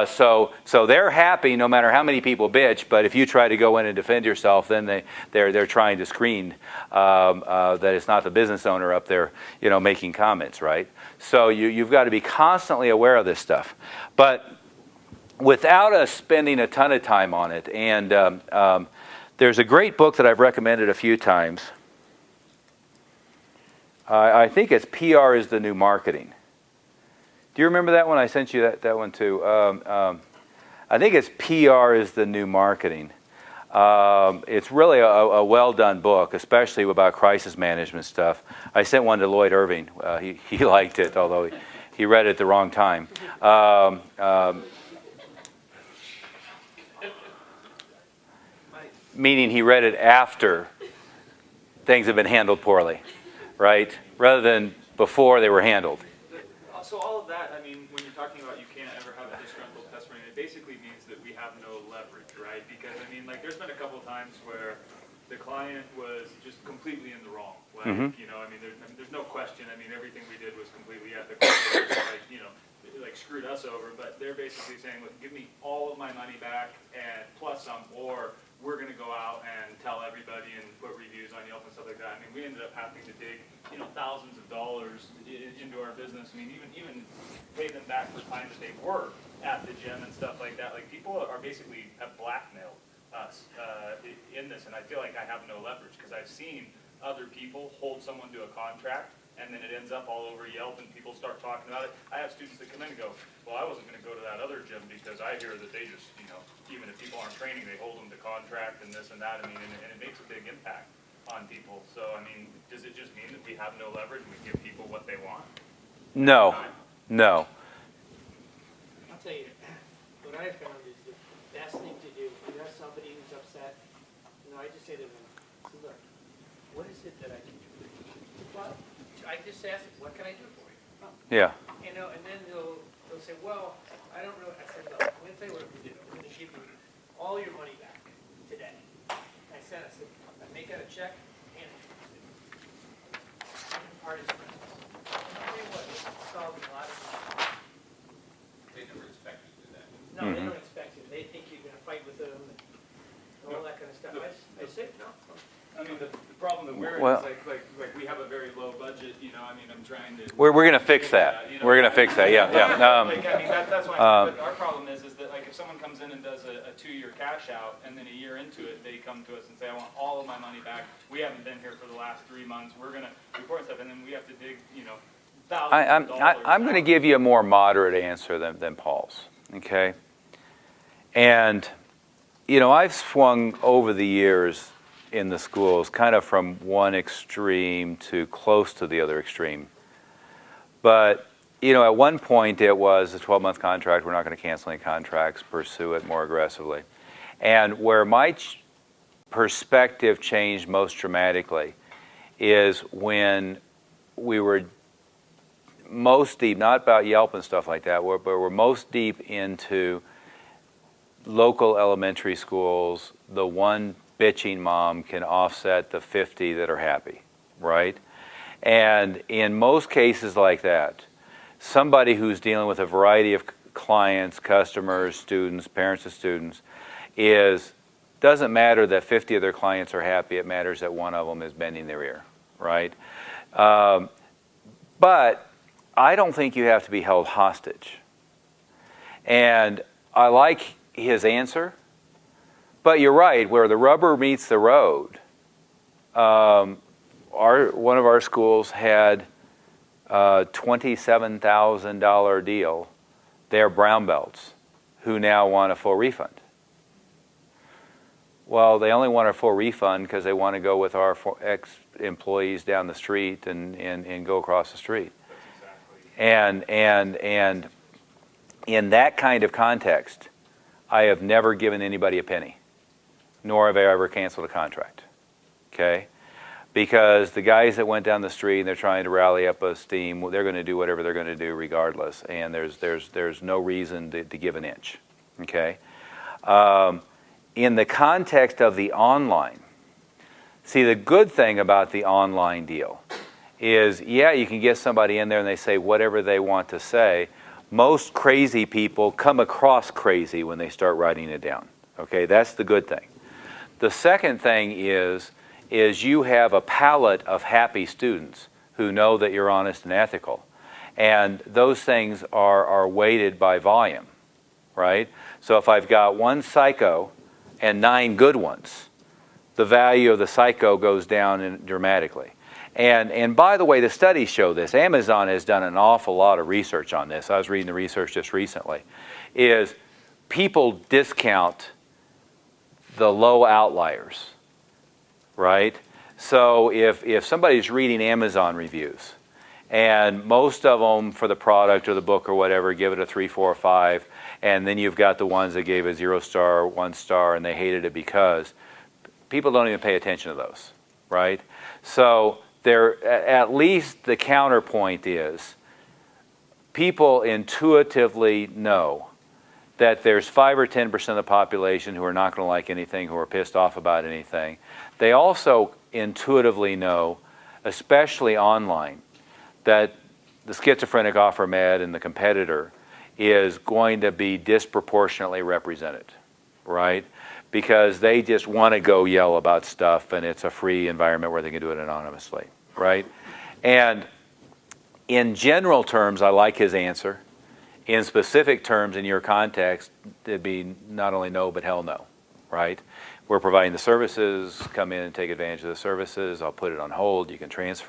So they're happy no matter how many people bitch, but if you try to go in and defend yourself, then they're trying to screen that it's not the business owner up there, making comments, right? So you've got to be constantly aware of this stuff. But without us spending a ton of time on it, and there's a great book that I've recommended a few times. I think it's PR is the New Marketing. Do you remember that one? I sent you that one too. I think it's PR is the New Marketing. It's really a well-done book, especially about crisis management stuff. I sent one to Lloyd Irving. He liked it, although he read it at the wrong time. Meaning he read it after things have been handled poorly, right? Rather than before they were handled. So all of that, I mean, when you're talking about you can't ever have a disgruntled customer, it basically means that we have no leverage, right? Because, I mean, like, there's been a couple of times where the client was just completely in the wrong. Like, I mean, there's no question. I mean, everything we did was completely ethical. Like, screwed us over. But they're basically saying, look, give me all of my money back and plus some, or we're going to go out and tell everybody and put reviews on Yelp and stuff like that. I mean, we ended up having to dig, thousands of dollars into our business. I mean, even pay them back for time that they were at the gym and stuff like that. Like, people are basically have blackmailed us in this, and I feel like I have no leverage because I've seen other people hold someone to a contract, and then it ends up all over Yelp, and people start talking about it. I have students that come in and go, well, I wasn't going to go to that other gym because I hear that they just, even if people aren't training, they hold them to contract and this and that. I mean, and it makes a big impact on people. So, I mean, does it just mean that we have no leverage and we give people what they want? No. I'll tell you, what I found is the best thing to do, when you have somebody who's upset, I just say to them, look, what is it that I can do for you? Well, I just ask, what can I do for you? Oh. Yeah. And then they'll say, well, I don't really, I said, look, I'm going to tell you what I'm going to do. I'm going to give you all your money back today. I said, I make out a check, hand it to you. Part is principles. I'll tell you what, it solves a lot of problems. They never expect you to do that. No, they don't expect you. They think you're going to fight with them and all that kind of stuff. I say, no. I mean, the problem that we're in is like we have a very low budget. I mean, I'm trying to. We're going to fix that. We're going to fix that. Yeah. I mean, that's why. But our problem is that like if someone comes in and does a 2-year cash out, and then a year into it, they come to us and say, I want all of my money back. We haven't been here for the last 3 months. We're going to report stuff, and then we have to dig, thousands of dollars. I'm going to give you a more moderate answer than Paul's. Okay. And I've swung over the years in the schools kind of from one extreme to close to the other extreme. But, at one point it was a 12-month contract. We're not going to cancel any contracts, pursue it more aggressively. And where my perspective changed most dramatically is when we were most deep, not about Yelp and stuff like that, but we're most deep into local elementary schools, the 1 bitching mom can offset the 50 that are happy, right? And in most cases like that, somebody who's dealing with a variety of clients, customers, students, parents of students, doesn't matter that 50 of their clients are happy. It matters that one of them is bending their ear, right? But I don't think you have to be held hostage. And I like his answer, but you're right, where the rubber meets the road. One of our schools had a $27,000 deal. They're brown belts who now want a full refund. Well, they only want a full refund because they want to go with our ex-employees down the street and go across the street. And in that kind of context, I have never given anybody a penny, nor have I ever canceled a contract, okay? Because the guys that went down the street and they're trying to rally up a steam, they're going to do whatever they're going to do regardless, and there's no reason to give an inch, okay? In the context of the online, see, the good thing about the online deal is, yeah, you can get somebody in there and they say whatever they want to say. Most crazy people come across crazy when they start writing it down, okay? That's the good thing. The second thing is you have a palette of happy students who know that you're honest and ethical. And those things are weighted by volume, right? So if I've got one psycho and 9 good ones, the value of the psycho goes down dramatically. And by the way, the studies show this. Amazon has done an awful lot of research on this. I was reading the research just recently. Is people discount the low outliers, right? So if somebody's reading Amazon reviews, and most of them for the product or the book or whatever give it a 3, 4, or 5, and then you've got the ones that gave a 0 star, 1 star, and they hated it because people don't even pay attention to those, right? So at least the counterpoint is people intuitively know that there's 5 or 10% of the population who are not going to like anything, who are pissed off about anything. They also intuitively know, especially online, that the schizophrenic offer med and the competitor is going to be disproportionately represented, right? Because they just want to go yell about stuff, and it's a free environment where they can do it anonymously, right? And in general terms, I like his answer. In specific terms, in your context, it'd be not only no, but hell no, right? We're providing the services, come in and take advantage of the services. I'll put it on hold. You can transfer.